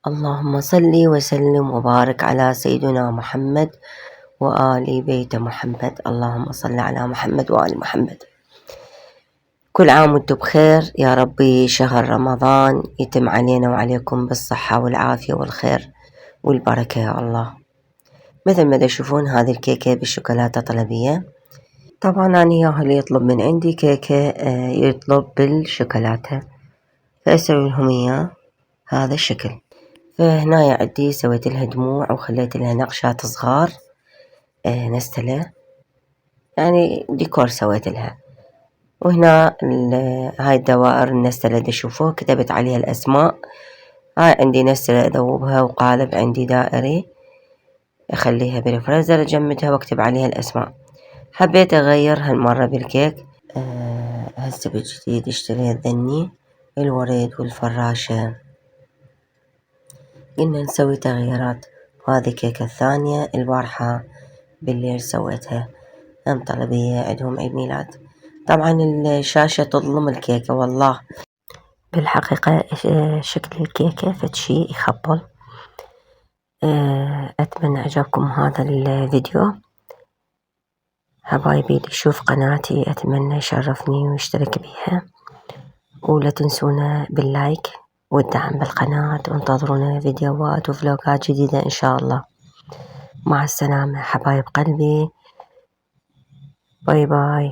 اللهم صل وسلم وبارك على سيدنا محمد وآل بيت محمد. اللهم صل على محمد وآل محمد. كل عام وانتم بخير يا ربي. شهر رمضان يتم علينا وعليكم بالصحة والعافية والخير والبركة يا الله. مثل ما تشوفون هذه الكيكة بالشوكولاتة طلبية. طبعا أنا اللي يطلب من عندي كيكة يطلب بالشوكولاتة، فأسوي لهم إياه هذا الشكل. فهنا عندي سويت لها دموع وخليت لها نقشات صغار نستلة، يعني ديكور سويت لها. وهنا هاي الدوائر النستلة تشوفوه كتبت عليها الأسماء. هاي عندي نستلة أذوبها وقالب عندي دائري أخليها بالفريزر أجمدها واكتب عليها الأسماء. حبيت أغير هالمرة بالكيك. هسه بالجديد اشتريت ذني الوريد والفراشة، قلنا نسوي تغييرات. وهذه كيكة الثانية البارحة بالليل سويتها، هم طلبية عندهم عيد ميلاد. طبعا الشاشة تظلم الكيكة والله، بالحقيقة شكل الكيكة فتشي يخبل. أتمنى عجبكم هذا الفيديو حبايبي. اللي يشوف قناتي أتمنى يشرفني ويشترك بيها، ولا تنسونا باللايك والدعم بالقناة، وانتظرونا فيديوهات وفلوقات جديدة إن شاء الله. مع السلامة حبايب قلبي، باي باي.